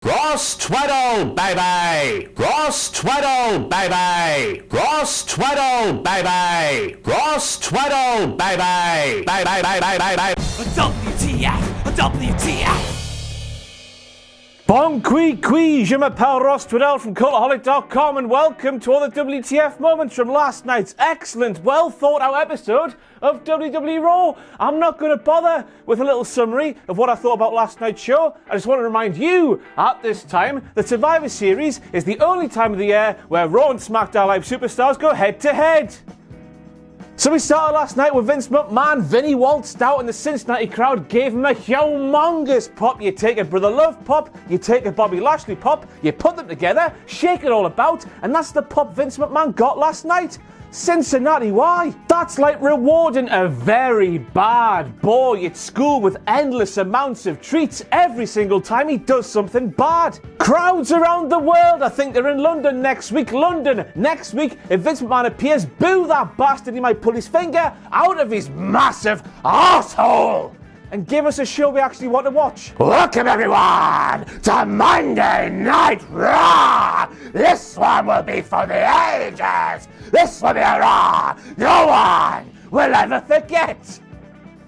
Ross Twaddle, baby! Ross Twaddle, baby! Ross Twaddle, baby! Ross Twaddle, baby! WTF! WTF! Bon qui, je m'appelle Ross Twaddle from Cultaholic.com and welcome to all the WTF moments from last night's excellent, well thought out episode of WWE Raw. I'm not going to bother with a little summary of what I thought about last night's show. I just want to remind you at this time that Survivor Series is the only time of the year where Raw and SmackDown Live superstars go head to head. So we started last night with Vince McMahon. Vinny waltzed out and the Cincinnati crowd gave him a humongous pop. You take a Brother Love pop, you take a Bobby Lashley pop, you put them together, shake it all about, and that's the pop Vince McMahon got last night. Cincinnati, why? That's like rewarding a very bad boy at school with endless amounts of treats every single time he does something bad. Crowds around the world, I think they're in London next week. London next week, if Vince McMahon appears, boo that bastard, he might pull his finger out of his massive arsehole and give us a show we actually want to watch. Welcome everyone to Monday Night Raw! This one will be for the ages! This will be a Raw no one will ever forget!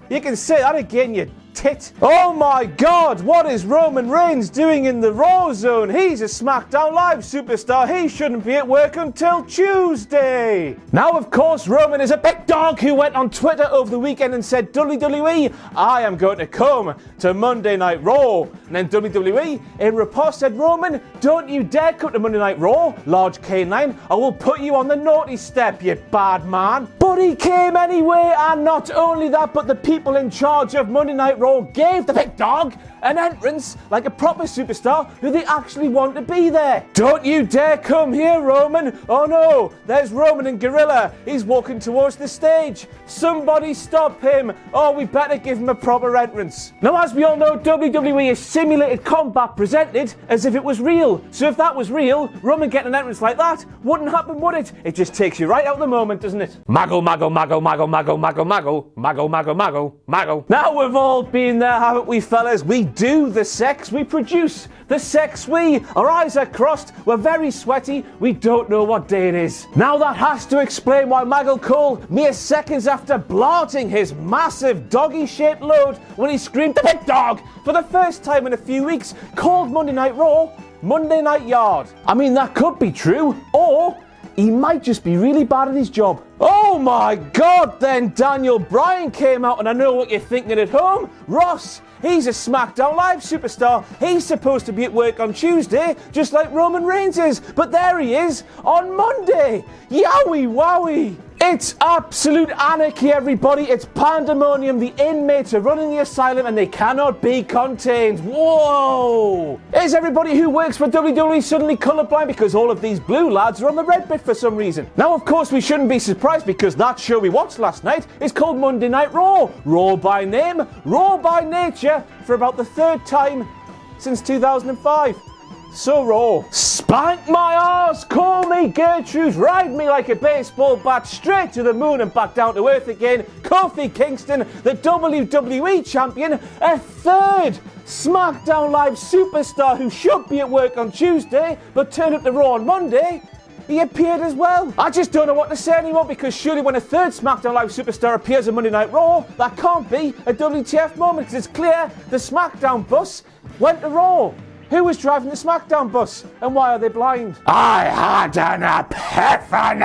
You can say that again, you tit. Oh my god, what is Roman Reigns doing in the Raw zone? He's a SmackDown Live superstar. He shouldn't be at work until Tuesday. Now, of course, Roman is a big dog who went on Twitter over the weekend and said, WWE, I am going to come to Monday Night Raw. And then WWE, in riposte, said, Roman, don't you dare come to Monday Night Raw, large canine. I will put you on the naughty step, you bad man. But he came anyway, and not only that, but the people in charge of Monday Night Raw gave the big dog an entrance like a proper superstar who they actually want to be there. Don't you dare come here, Roman. Oh no, there's Roman and Gorilla. He's walking towards the stage. Somebody stop him. Oh, we better give him a proper entrance. Now, as we all know, WWE is simulated combat presented as if it was real. So if that was real, Roman getting an entrance like that wouldn't happen, would it? It just takes you right out of the moment, doesn't it? Maggle, maggle, maggle, maggle, maggle, maggle, maggle, maggle, maggle, maggle, maggle. Now we've all been there, haven't we, fellas? We do the sex, we produce the sex, our eyes are crossed, we're very sweaty, we don't know what day it is. Now that has to explain why Maggle Cole, mere seconds after blarting his massive doggy-shaped load when he screamed the big dog for the first time in a few weeks, called Monday Night Raw Monday Night Yard. I mean, that could be true, or he might just be really bad at his job. Oh my god, then Daniel Bryan came out, and I know what you're thinking at home. Ross, he's a SmackDown Live superstar. He's supposed to be at work on Tuesday, just like Roman Reigns is. But there he is on Monday. Yowie wowie. It's absolute anarchy, everybody. It's pandemonium. The inmates are running the asylum and they cannot be contained. Whoa! Is everybody who works for WWE suddenly colourblind because all of these blue lads are on the red bit for some reason? Now, of course, we shouldn't be surprised because that show we watched last night is called Monday Night Raw. Raw by name, raw by nature, for about the third time since 2005. So raw. Spank my arse, call me Gertrude, ride me like a baseball bat straight to the moon and back down to earth again. Kofi Kingston, the WWE champion, a third SmackDown Live superstar who should be at work on Tuesday but turned up to Raw on Monday. He appeared as well. I just don't know what to say anymore because surely when a third SmackDown Live superstar appears on Monday Night Raw, that can't be a WTF moment because it's clear the SmackDown bus went to Raw. Who was driving the SmackDown bus? And why are they blind? I had an epiphany!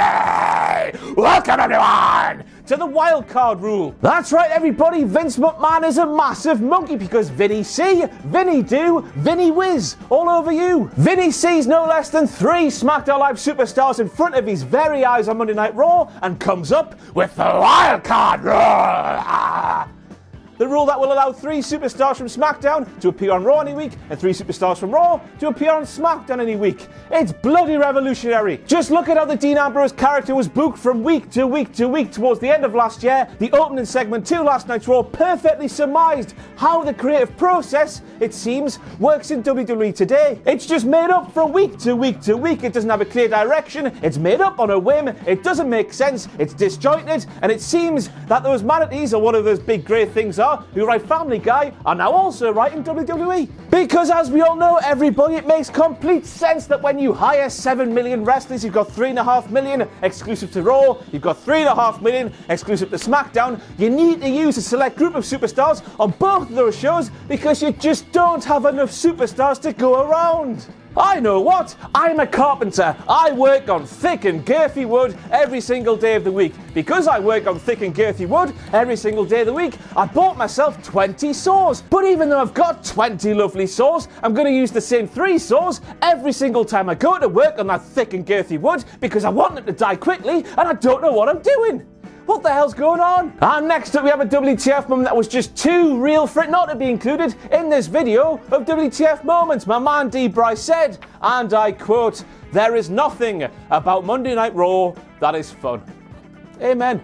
Welcome everyone to the Wildcard rule. That's right, everybody. Vince McMahon is a massive monkey because Vinny see, Vinny do, Vinny whiz all over you. Vinny sees no less than 3 SmackDown Live superstars in front of his very eyes on Monday Night Raw and comes up with the Wildcard rule. The rule that will allow 3 superstars from SmackDown to appear on Raw any week and 3 superstars from Raw to appear on SmackDown any week. It's bloody revolutionary. Just look at how the Dean Ambrose character was booked from week to week to week towards the end of last year. The opening segment to last night's Raw perfectly surmised how the creative process, it seems, works in WWE today. It's just made up from week to week to week. It doesn't have a clear direction. It's made up on a whim. It doesn't make sense. It's disjointed. And it seems that those manatees, or whatever those big grey things are, Superstar, who write Family Guy, are now also writing WWE. Because as we all know, everybody, it makes complete sense that when you hire 7 million wrestlers, you've got 3.5 million exclusive to Raw, you've got 3.5 million exclusive to SmackDown. You need to use a select group of superstars on both of those shows because you just don't have enough superstars to go around. I know what? I'm a carpenter. I work on thick and girthy wood every single day of the week. Because I work on thick and girthy wood every single day of the week, I bought myself 20 saws. But even though I've got 20 lovely saws, I'm going to use the same 3 saws every single time I go to work on that thick and girthy wood because I want them to die quickly and I don't know what I'm doing. What the hell's going on? And next up we have a WTF moment that was just too real for it not to be included in this video of WTF Moments. My man D. Bryce said, and I quote, "There is nothing about Monday Night Raw that is fun." Amen.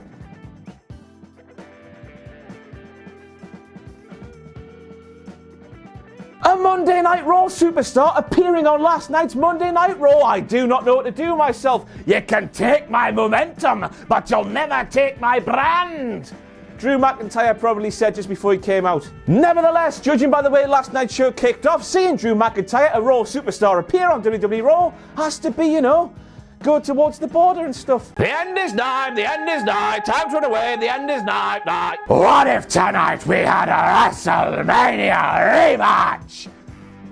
A Monday Night Raw superstar appearing on last night's Monday Night Raw. I do not know what to do myself. You can take my momentum, but you'll never take my brand. Drew McIntyre probably said just before he came out. Nevertheless, judging by the way last night's show kicked off, seeing Drew McIntyre, a Raw superstar, appear on WWE Raw has to be, go towards the border and stuff. The end is nigh, the end is nigh, time to run away, the end is nigh, nigh. What if tonight we had a WrestleMania rematch?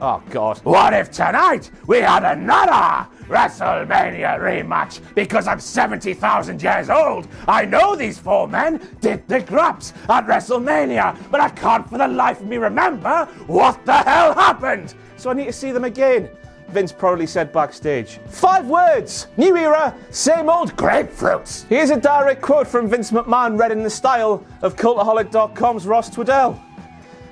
Oh, God. What if tonight we had another WrestleMania rematch? Because I'm 70,000 years old, I know these 4 men did the graps at WrestleMania, but I can't for the life of me remember what the hell happened. So I need to see them again, Vince probably said backstage. 5 words. New era, same old grapefruits. Here's a direct quote from Vince McMahon read in the style of Cultaholic.com's Ross Tweddell.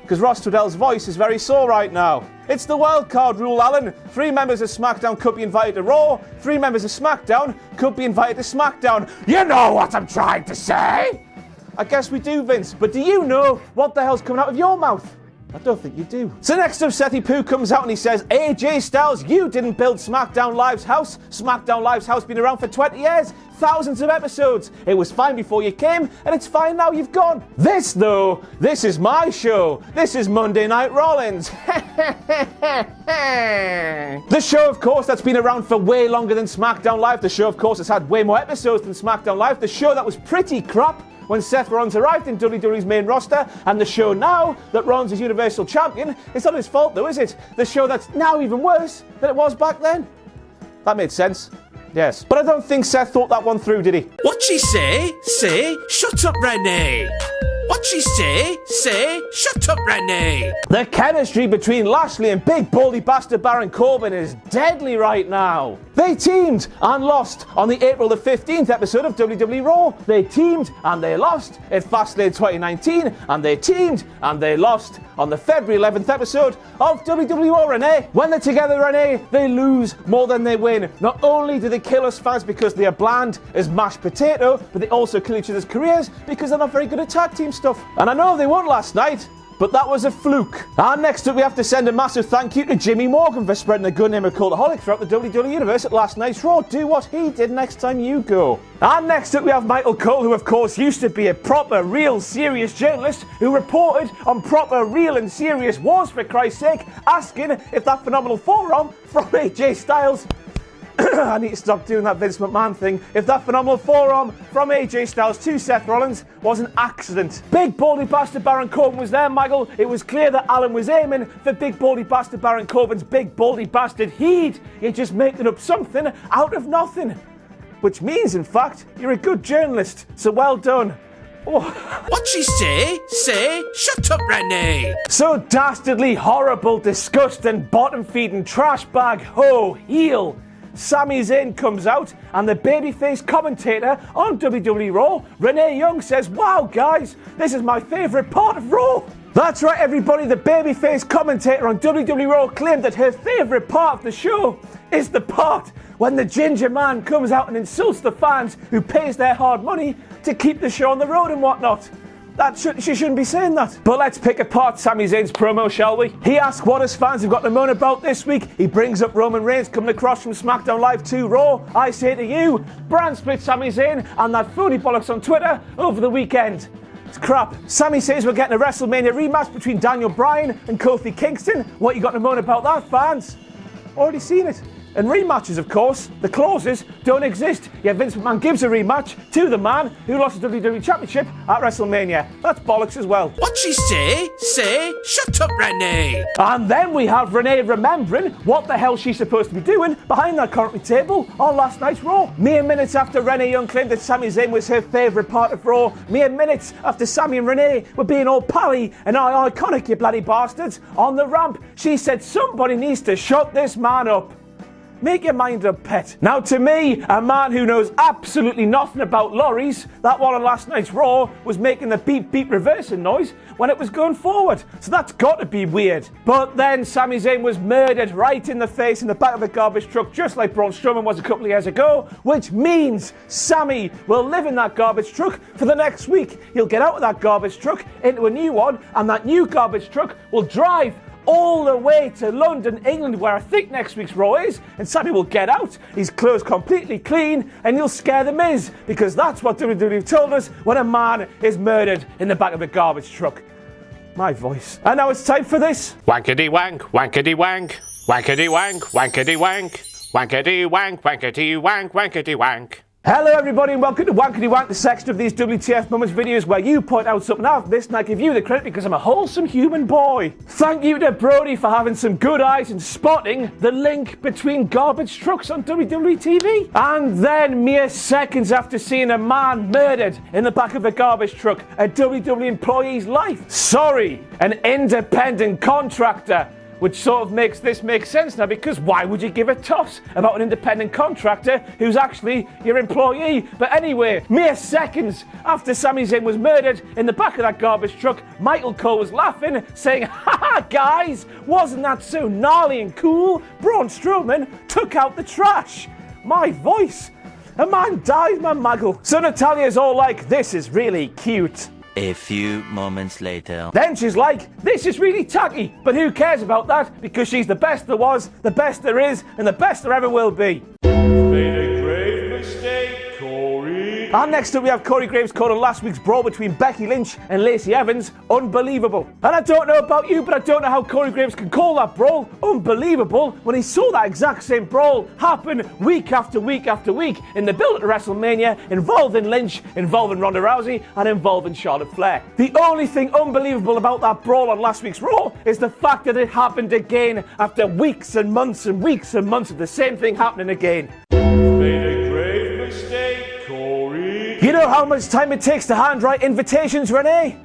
Because Ross Tweddell's voice is very sore right now. It's the wildcard rule, Alan. 3 members of SmackDown could be invited to Raw. 3 members of SmackDown could be invited to SmackDown. You know what I'm trying to say? I guess we do, Vince. But do you know what the hell's coming out of your mouth? I don't think you do. So next up, Sethy Poo comes out and he says, AJ Styles, you didn't build SmackDown Live's house. SmackDown Live's house been around for 20 years. Thousands of episodes. It was fine before you came, and it's fine now you've gone. This, though, this is my show. This is Monday Night Rollins. The show, of course, that's been around for way longer than SmackDown Live. The show, of course, has had way more episodes than SmackDown Live. The show that was pretty crap when Seth Rollins arrived in WWE's main roster, and the show now that Rollins is Universal Champion, it's not his fault though, is it? The show that's now even worse than it was back then. That made sense. Yes. But I don't think Seth thought that one through, did he? What she say? Say, shut up, Renee. What she say? Say, shut up, Renee. The chemistry between Lashley and big baldy bastard Baron Corbin is deadly right now. They teamed and lost on the April the 15th episode of WWE Raw. They teamed and they lost at Fastlane 2019, and they teamed and they lost on the February 11th episode of WWE Raw, Renee. When they're together, Renee, they lose more than they win. Not only do they kill us fans because they are bland as mashed potato, but they also kill each other's careers because they're not very good at tag team stuff. And I know they won last night, but that was a fluke. And next up, we have to send a massive thank you to Jimmy Morgan for spreading the good name of Cultaholic throughout the WWE Universe at last night's Raw. Do what he did next time you go. And next up, we have Michael Cole, who of course used to be a proper, real, serious journalist who reported on proper, real and serious wars, for Christ's sake, asking if that phenomenal forearm from AJ Styles I need to stop doing that Vince McMahon thing. If that phenomenal forearm from AJ Styles to Seth Rollins was an accident. Big baldy bastard Baron Corbin was there, Michael. It was clear that Alan was aiming for big baldy bastard Baron Corbin's big baldy bastard heat. You're just making up something out of nothing. Which means, in fact, you're a good journalist. So well done. Oh. What she say? Say, shut up, Renee. So dastardly, horrible, disgusting, bottom-feeding, trash bag, ho, heel. Sami Zayn comes out, and the babyface commentator on WWE Raw, Renee Young, says, "Wow, guys, this is my favourite part of Raw." That's right, everybody, the babyface commentator on WWE Raw claimed that her favourite part of the show is the part when the ginger man comes out and insults the fans who pays their hard money to keep the show on the road and whatnot. She shouldn't be saying that. But let's pick apart Sami Zayn's promo, shall we? He asks what his fans have got to moan about this week. He brings up Roman Reigns coming across from SmackDown Live to Raw. I say to you, brand split Sami Zayn and that phony bollocks on Twitter over the weekend. It's crap. Sami says we're getting a WrestleMania rematch between Bryan and Kofi Kingston. What you got to moan about that, fans? Already seen it. And rematches, of course, the clauses don't exist. Yeah, Vince McMahon gives a rematch to the man who lost the WWE Championship at WrestleMania. That's bollocks as well. What she say? Say, shut up, Renee. And then we have Renee remembering what the hell she's supposed to be doing behind that commentary table on last night's Raw. Mere minutes after Renee Young claimed that Sami Zayn was her favourite part of Raw. Mere minutes after Sami and Renee were being all pally and iconic, you bloody bastards, on the ramp. She said somebody needs to shut this man up. Make your mind up, pet. Now, to me, a man who knows absolutely nothing about lorries, that one on last night's Raw was making the beep beep reversing noise when it was going forward. So that's got to be weird. But then Sami Zayn was murdered right in the face in the back of a garbage truck, just like Braun Strowman was a couple of years ago, which means Sami will live in that garbage truck for the next week. He'll get out of that garbage truck into a new one, and that new garbage truck will drive all the way to London, England, where I think next week's Raw is, and Sami will get out, his clothes completely clean, and he'll scare the Miz, because that's what WWE told us when a man is murdered in the back of a garbage truck. My voice. And now it's time for this. Wankety wank, wankety wank, wankety wank, wankety wank, wankety wank, wankety wank, wankety wank. Hello everybody and welcome to Wankety Wank, the section of these WTF Moments videos where you point out something I've missed and I give you the credit because I'm a wholesome human boy. Thank you to Brody for having some good eyes and spotting the link between garbage trucks on WWE TV. And then mere seconds after seeing a man murdered in the back of a garbage truck, a WWE employee's life. Sorry, an independent contractor. Which sort of makes this make sense now, because why would you give a toss about an independent contractor who's actually your employee? But anyway, mere seconds after Sami Zayn was murdered in the back of that garbage truck, Michael Cole was laughing, saying, "Haha, guys, wasn't that so gnarly and cool? Braun Strowman took out the trash." My voice. A man died, my muggle. So Natalia's all like, "This is really cute." A few moments later. Then she's like, "This is really tacky," but who cares about that, because she's the best there was, the best there is, and the best there ever will be. Made a grave mistake, Corey. And next up we have Corey Graves calling last week's brawl between Becky Lynch and Lacey Evans unbelievable. And I don't know about you, but I don't know how Corey Graves can call that brawl unbelievable when he saw that exact same brawl happen week after week after week in the build-up to WrestleMania, involving Lynch, involving Ronda Rousey, and involving Charlotte Flair. The only thing unbelievable about that brawl on last week's Raw is the fact that it happened again after weeks and months and weeks and months of the same thing happening again. Made a grave mistake, Corey. You know how much time it takes to handwrite invitations, Renee?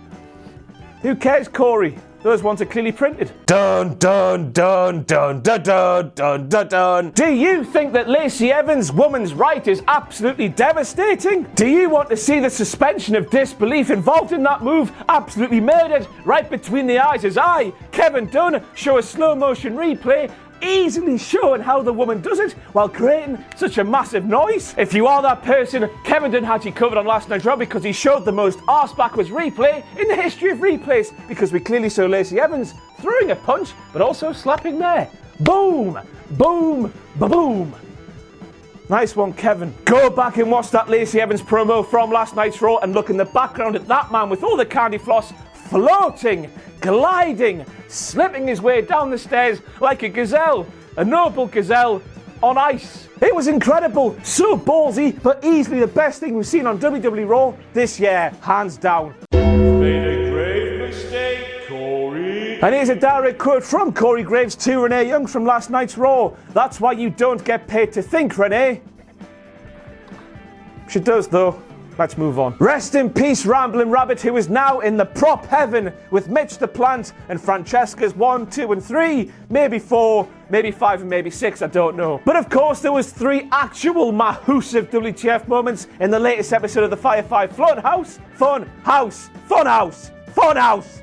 Who cares, Corey? Those ones are clearly printed. Dun dun dun dun dun dun dun dun dun. Do you think that Lacey Evans' woman's right is absolutely devastating? Do you want to see the suspension of disbelief involved in that move absolutely murdered right between the eyes as I, Kevin Dunn, show a slow motion replay easily showing how the woman does it while creating such a massive noise? If you are that person, Kevin Dunn had you covered on last night's Raw because he showed the most arse backwards replay in the history of replays, because we clearly saw Lacey Evans throwing a punch but also slapping there. Boom, boom, ba-boom. Nice one, Kevin. Go back and watch that Lacey Evans promo from last night's Raw and look in the background at that man with all the candy floss floating, gliding, slipping his way down the stairs like a gazelle, a noble gazelle on ice. It was incredible, so ballsy, but easily the best thing we've seen on WWE Raw this year, hands down. Made a grave mistake, Corey. And here's a direct quote from Corey Graves to Renee Young from last night's Raw. "That's why you don't get paid to think, Renee." She does, though. Let's move on. Rest in peace, Rambling Rabbit, who is now in the prop heaven with Mitch the Plant and Francesca's 1, 2, and 3, maybe 4, maybe 5, and maybe 6, I don't know. But of course, there was 3 actual massive WTF moments in the latest episode of the Firefly Funhouse. Funhouse.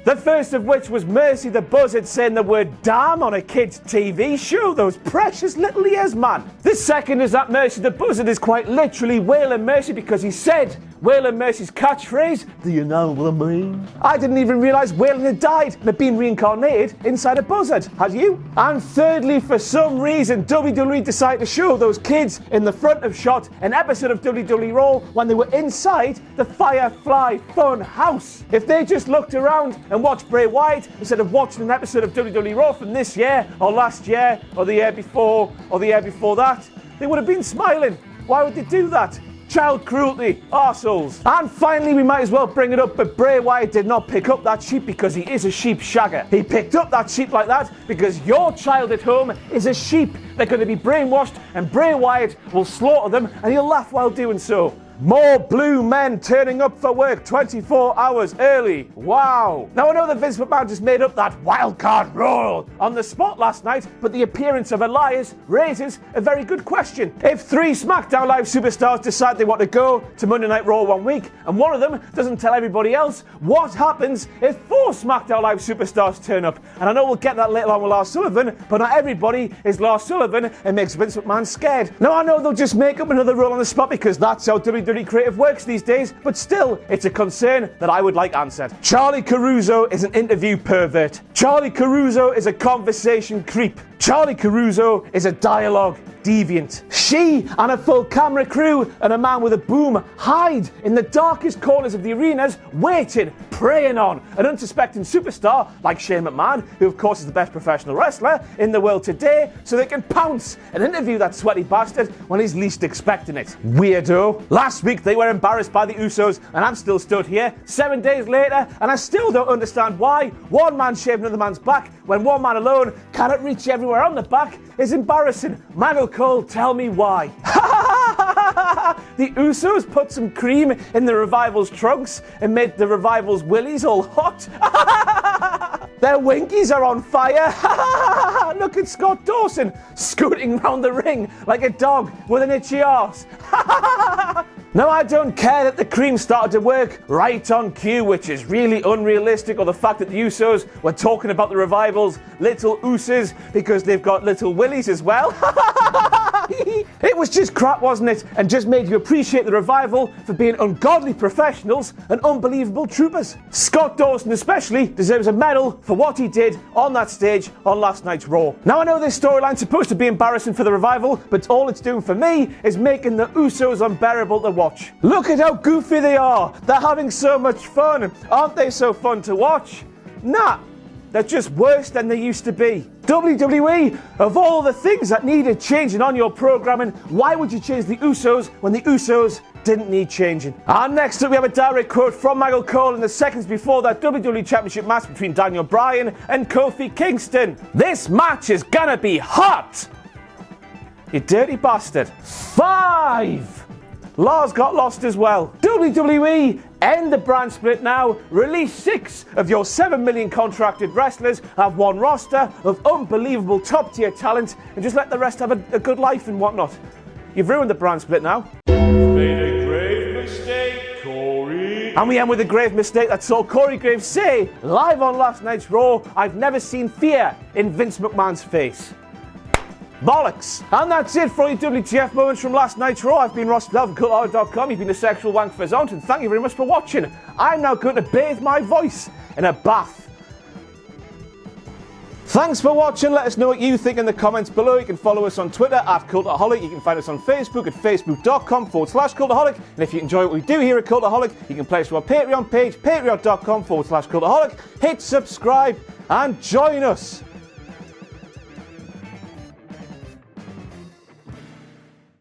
The first of which was Mercy the Buzzard saying the word damn on a kid's TV show. Those precious little ears, man. The second is that Mercy the Buzzard is quite literally wailing Mercy because he said Waylon Mercy's catchphrase, do you know what I mean? I didn't even realise Waylon had died and had been reincarnated inside a Buzzard. Had you? And thirdly, for some reason, WWE decided to show those kids in the front of shot an episode of WWE Raw when they were inside the Firefly Fun House. If they just looked around and watched Bray Wyatt instead of watching an episode of WWE Raw from this year or last year or the year before or the year before that, they would have been smiling. Why would they do that? Child cruelty, arseholes. And finally, we might as well bring it up, but Bray Wyatt did not pick up that sheep because he is a sheep shagger. He picked up that sheep like that because your child at home is a sheep. They're going to be brainwashed and Bray Wyatt will slaughter them and he'll laugh while doing so. More blue men turning up for work 24 hours early. Wow. Now I know that Vince McMahon just made up that wildcard rule on the spot last night, but the appearance of Elias raises a very good question. If 3 SmackDown Live superstars decide they want to go to Monday Night Raw one week, and one of them doesn't tell everybody else, what happens if 4 SmackDown Live superstars turn up? And I know we'll get that later on with Lars Sullivan, but not everybody is Lars Sullivan and makes Vince McMahon scared. Now I know they'll just make up another rule on the spot because that's how WWE creative works these days, but still, it's a concern that I would like answered. Charlie Caruso is an interview pervert. Charlie Caruso is a conversation creep. Charlie Caruso is a dialogue deviant. She and a full camera crew and a man with a boom hide in the darkest corners of the arenas, waiting, preying on an unsuspecting superstar like Shane McMahon, who of course is the best professional wrestler in the world today, so they can pounce and interview that sweaty bastard when he's least expecting it. Weirdo. Last week they were embarrassed by the Usos, and I'm still stood here 7 days later, and I still don't understand why one man shaving another man's back when one man alone cannot reach everywhere on the back is embarrassing. Michael Cole, tell me why. The Usos put some cream in the Revival's trunks and made the Revival's willies all hot. Their winkies are on fire. Look at Scott Dawson scooting round the ring like a dog with an itchy arse. Now, I don't care that the cream started to work right on cue, which is really unrealistic, or the fact that the Usos were talking about the Revival's little ooses because they've got little willies as well. It was just crap, wasn't it? And just made you appreciate the Revival for being ungodly professionals and unbelievable troopers. Scott Dawson especially deserves a medal for what he did on that stage on last night's Raw. Now I know this storyline's supposed to be embarrassing for the Revival, but all it's doing for me is making the Usos unbearable to watch. Look at how goofy they are. They're having so much fun. Aren't they so fun to watch? Nah. They're just worse than they used to be. WWE, of all the things that needed changing on your programming, why would you change the Usos when the Usos didn't need changing? And next up we have a direct quote from Michael Cole in the seconds before that WWE Championship match between Daniel Bryan and Kofi Kingston. This match is gonna be hot! You dirty bastard. 5! Lars got lost as well. WWE, end the brand split now. Release 6 of your 7 million contracted wrestlers, have one roster of unbelievable top tier talent, and just let the rest have a good life and whatnot. You've ruined the brand split now. Made a grave mistake, Corey. And we end with a grave mistake that saw Corey Graves say, live on last night's Raw, I've never seen fear in Vince McMahon's face. Bollocks! And that's it for all your WTF moments from last night's Raw. I've been Ross Bell from CultHolic.com. You've been a sexual wank for his own, and thank you very much for watching. I'm now going to bathe my voice in a bath. Thanks for watching. Let us know what you think in the comments below. You can follow us on Twitter at Cultaholic. You can find us on Facebook at facebook.com/Cultaholic. And if you enjoy what we do here at Cultaholic, you can play us to our Patreon page, patreon.com/Cultaholic. Hit subscribe and join us.